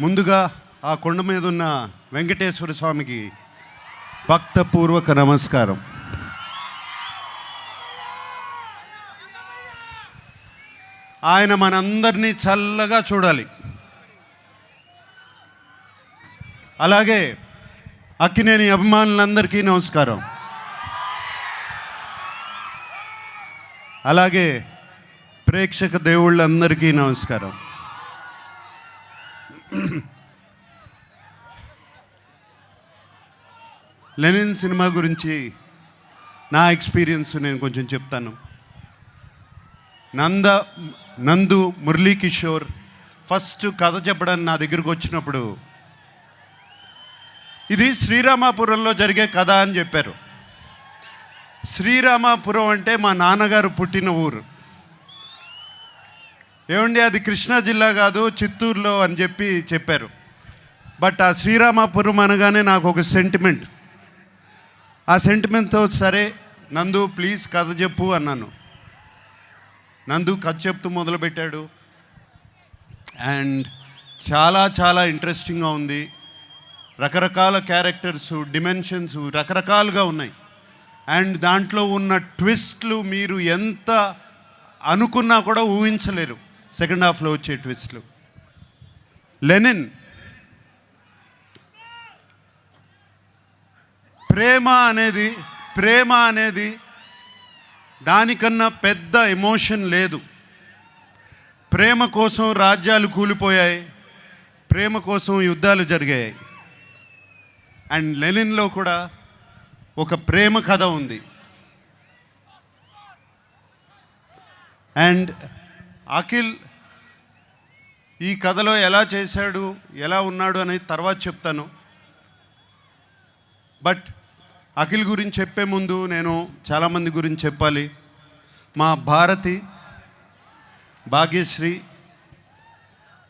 ముందుగా ఆ కొండ మీద ఉన్న వెంకటేశ్వర స్వామికి భక్తపూర్వక నమస్కారం. ఆయన మనందరినీ చల్లగా చూడాలి. అలాగే అక్కినేని అభిమానులందరికీ నమస్కారం. అలాగే ప్రేక్షక దేవుళ్ళందరికీ నమస్కారం. లెనిన్ సినిమా గురించి నా ఎక్స్పీరియన్స్ నేను కొంచెం చెప్తాను. నందు మురళీకిషోర్ ఫస్ట్ కథ చెప్పడానికి నా దగ్గరకు వచ్చినప్పుడు ఇది శ్రీరామాపురంలో జరిగే కథ అని చెప్పారు. శ్రీరామాపురం అంటే మా నాన్నగారు పుట్టిన ఊరు. ఏమండి అది కృష్ణా జిల్లా కాదు, చిత్తూరులో అని చెప్పారు. బట్ ఆ శ్రీరామాపురం అనగానే నాకు ఒక సెంటిమెంట్. ఆ సెంటిమెంట్తో సరే నందు ప్లీజ్ కథ చెప్పు అన్నాను. నందు కథ చెప్తూ మొదలుపెట్టాడు. అండ్ చాలా చాలా ఇంట్రెస్టింగ్గా ఉంది. రకరకాల క్యారెక్టర్స్, డిమెన్షన్స్ రకరకాలుగా ఉన్నాయి. అండ్ దాంట్లో ఉన్న ట్విస్ట్లు మీరు ఎంత అనుకున్నా కూడా ఊహించలేరు. సెకండ్ హాఫ్లో వచ్చే ట్విస్ట్లు. లెనిన్ ప్రేమ అనేది దానికన్నా పెద్ద ఎమోషన్ లేదు. ప్రేమ కోసం రాజ్యాలు కూలిపోయాయి, ప్రేమ కోసం యుద్ధాలు జరిగాయి. అండ్ లెనిన్లో కూడా ఒక ప్రేమ కథ ఉంది. అండ్ అఖిల్ ఈ కథలో ఎలా చేశాడు, ఎలా ఉన్నాడు అనేది తర్వాత చెప్తాను. బట్ అఖిల్ గురించి చెప్పే ముందు నేను చాలామంది గురించి చెప్పాలి. మా భాగ్యశ్రీ,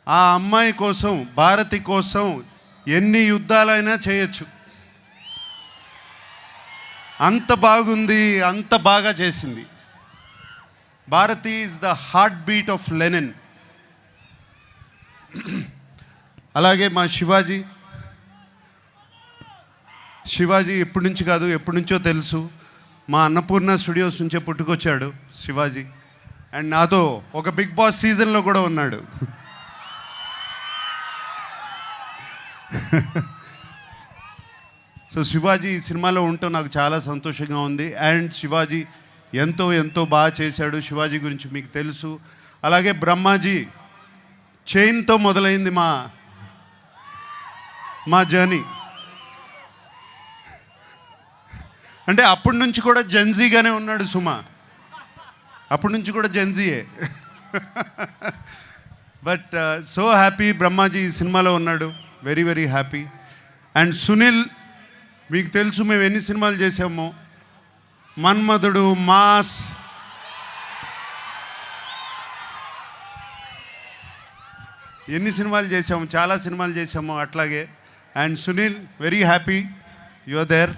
ఆ అమ్మాయి కోసం, భారతి కోసం ఎన్ని యుద్ధాలైనా చేయొచ్చు. అంత బాగుంది, అంత బాగా చేసింది. Bharathi is the heartbeat of Lenin. అలాగే మా శివాజీ ఎప్పటి నుంచి కాదు, ఎప్పటి నుంచో తెలుసు. మా అన్నపూర్ణ స్టూడియోస్ నుంచే పుట్టుకొచ్చాడు శివాజీ. అండ్ నాతో ఒక బిగ్ బాస్ సీజన్లో కూడా ఉన్నాడు. సో శివాజీ ఈ సినిమాలో ఉంటూ నాకు చాలా సంతోషంగా ఉంది. అండ్ శివాజీ ఎంతో ఎంతో బాగా చేశాడు. శివాజీ గురించి మీకు తెలుసు. అలాగే బ్రహ్మాజీ చైన్తో మొదలైంది మా జర్నీ. అంటే అప్పటి నుంచి కూడా జెన్జీగానే ఉన్నాడు సుమా, అప్పటి నుంచి కూడా జెన్జీయే. బట్ సో హ్యాపీ బ్రహ్మాజీ ఈ సినిమాలో ఉన్నాడు. Very very happy. And Sunil, మీకు తెలుసు మేము ఎన్ని సినిమాలు చేసామో. మన్మధుడు, మాస్, ఎన్ని సినిమాలు చేసాము, చాలా సినిమాలు చేసాము అట్లాగే. And Sunil, very happy you are there.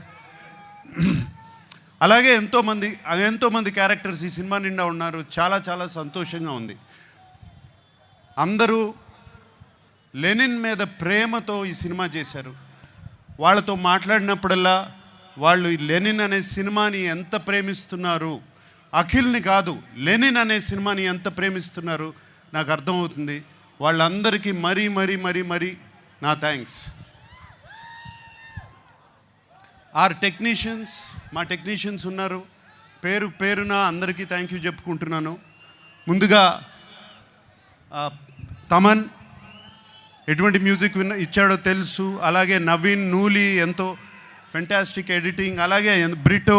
అలాగే ఎంతోమంది క్యారెక్టర్స్ ఈ సినిమా నిండా ఉన్నారు. చాలా చాలా సంతోషంగా ఉంది. అందరూ లెనిన్ మీద ప్రేమతో ఈ సినిమా చేశారు. వాళ్ళతో మాట్లాడినప్పుడల్లా వాళ్ళు ఈ లెనిన్ అనే సినిమాని ఎంత ప్రేమిస్తున్నారు, అఖిల్ని కాదు లెనిన్ అనే సినిమాని ఎంత ప్రేమిస్తున్నారు నాకు అర్థమవుతుంది. వాళ్ళందరికీ మరీ నా థ్యాంక్స్. మా టెక్నీషియన్స్ ఉన్నారు. పేరున అందరికీ థ్యాంక్ యూ చెప్పుకుంటున్నాను. ముందుగా తమన్ ఎటువంటి మ్యూజిక్ ఇచ్చాడో తెలుసు. అలాగే నవీన్, నూలి ఎంతో ఫెంటాస్టిక్ ఎడిటింగ్. అలాగే బ్రిటో,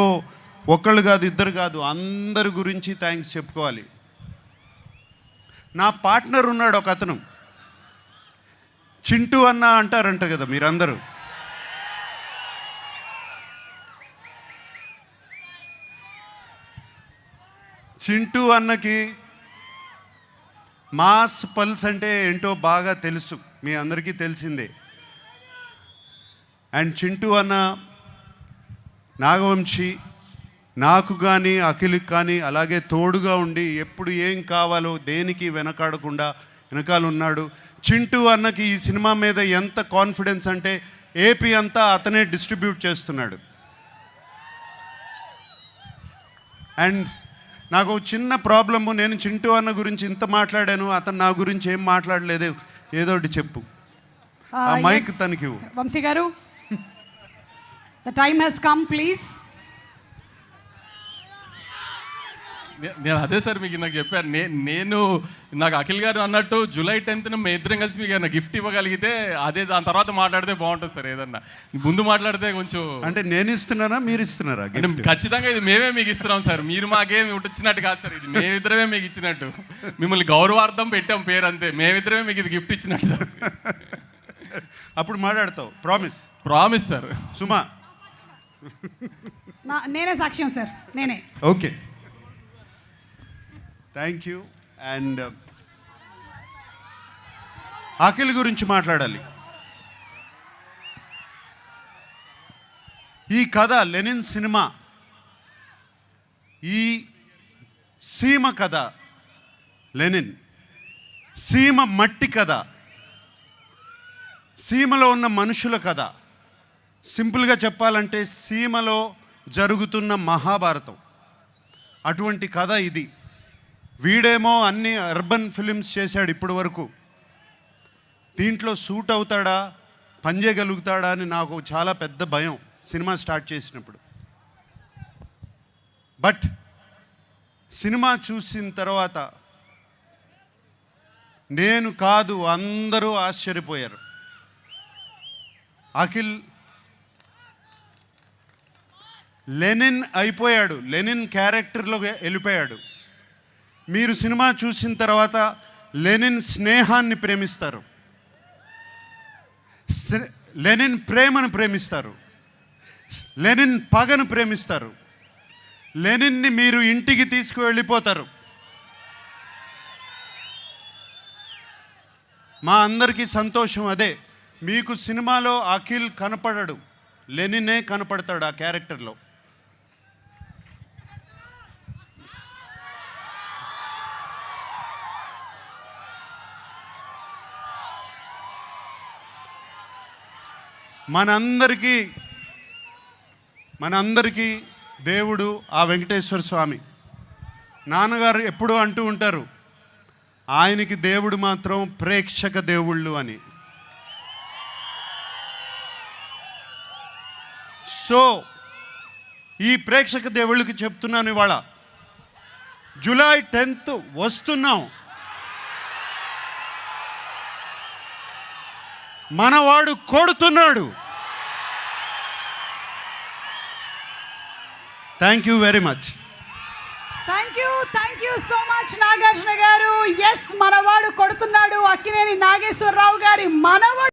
ఒక్కళ్ళు కాదు, ఇద్దరు కాదు, అందరి గురించి థ్యాంక్స్ చెప్పుకోవాలి. నా పార్ట్నర్ ఉన్నాడు ఒక అతను, చింటూ అన్న అంటారంట కదా మీరందరూ. చింటూ అన్నకి మాస్ పల్స్ అంటే ఏంటో బాగా తెలుసు, మీ అందరికీ తెలిసిందే. అండ్ చింటూ అన్న, నాగవంశీ, నాకు కానీ అఖిల్కి కానీ అలాగే తోడుగా ఉండి ఎప్పుడు ఏం కావాలో దేనికి వెనకాడకుండా వెనకాల ఉన్నాడు. చింటూ అన్నకి ఈ సినిమా మీద ఎంత కాన్ఫిడెన్స్ అంటే ఏపీ అంతా అతనే డిస్ట్రిబ్యూట్ చేస్తున్నాడు. అండ్ నాకు ఒక చిన్న ప్రాబ్లము, నేను చింటూ అన్న గురించి ఇంత మాట్లాడాను, అతను నా గురించి ఏం మాట్లాడలేదు, ఏదో ఒకటి చెప్పు. ఆ మైక్ తనకి వంశీ గారు, the time has come please. నేను అదే సార్ మీకు నాకు చెప్పాను, నేను నాకు అఖిల్ గారు అన్నట్టు జూలై 10th మేము ఇద్దరం కలిసి మీకు ఏమైనా గిఫ్ట్ ఇవ్వగలిగితే అదే, దాని తర్వాత మాట్లాడితే బాగుంటుంది సార్. ఏదన్నా ముందు మాట్లాడితే కొంచెం, అంటే నేను ఇస్తున్నారా మీరు ఇస్తున్నారా? ఖచ్చితంగా ఇది మేమే మీకు ఇస్తున్నాం సార్, మీరు మాకేమి ఇచ్చినట్టు కాదు సార్, ఇది మేమిద్దరమే మీకు ఇచ్చినట్టు, మిమ్మల్ని గౌరవార్థం పెట్టాం పేరు అంతే, మేమిద్దరమే మీకు ఇది గిఫ్ట్ ఇచ్చినట్టు సార్. అప్పుడు మాట్లాడతావు, ప్రామిస్? Promise sir. సుమా, నేనే సాక్ష్యం సార్, నేనే. Okay, thank you. And Akhil గురించి మాట్లాడాలి. ఈ కథ లెనిన్ సినిమా, ఈ సీమ కథ, లెనిన్ సీమ మట్టి కథ, సీమలో ఉన్న మనుషుల కథ. సింపుల్గా చెప్పాలంటే సీమలో జరుగుతున్న మహాభారతం, అటువంటి కథ ఇది. వీడేమో అన్ని అర్బన్ ఫిలిమ్స్ చేశాడు ఇప్పటి వరకు, దీంట్లో సూట్ అవుతాడా, పనిచేయగలుగుతాడా అని నాకు చాలా పెద్ద భయం సినిమా స్టార్ట్ చేసినప్పుడు. బట్ సినిమా చూసిన తర్వాత నేను కాదు అందరూ ఆశ్చర్యపోయారు. అఖిల్ లెనిన్ అయిపోయాడు, లెనిన్ క్యారెక్టర్లో వెళ్ళిపోయాడు. మీరు సినిమా చూసిన తర్వాత లెనిన్ స్నేహాన్ని ప్రేమిస్తారు, లెనిన్ ప్రేమను ప్రేమిస్తారు, లెనిన్ పగను ప్రేమిస్తారు, లెనిన్ని మీరు ఇంటికి తీసుకువెళ్ళిపోతారు. మా అందరికీ సంతోషం అదే. మీకు సినిమాలో అఖిల్ కనపడడు, లెనినే కనపడతాడు ఆ క్యారెక్టర్లో. మనందరికీ దేవుడు ఆ వెంకటేశ్వర స్వామి. నాన్నగారు ఎప్పుడూ అంటూ ఉంటారు, ఆయనకి దేవుడు మాత్రం ప్రేక్షక దేవుళ్ళు అని. సో ఈ ప్రేక్షక దేవుళ్ళకి చెప్తున్నాను, ఇవాళ జూలై 10th వస్తున్నాం, మనవాడు కొడుతున్నాడు. Thank you very much. Thank you so much Nagarjuna గారు. ఎస్, మనవాడు కొడుతున్నాడు. అక్కినేని నాగేశ్వరరావు గారి మనవాడు.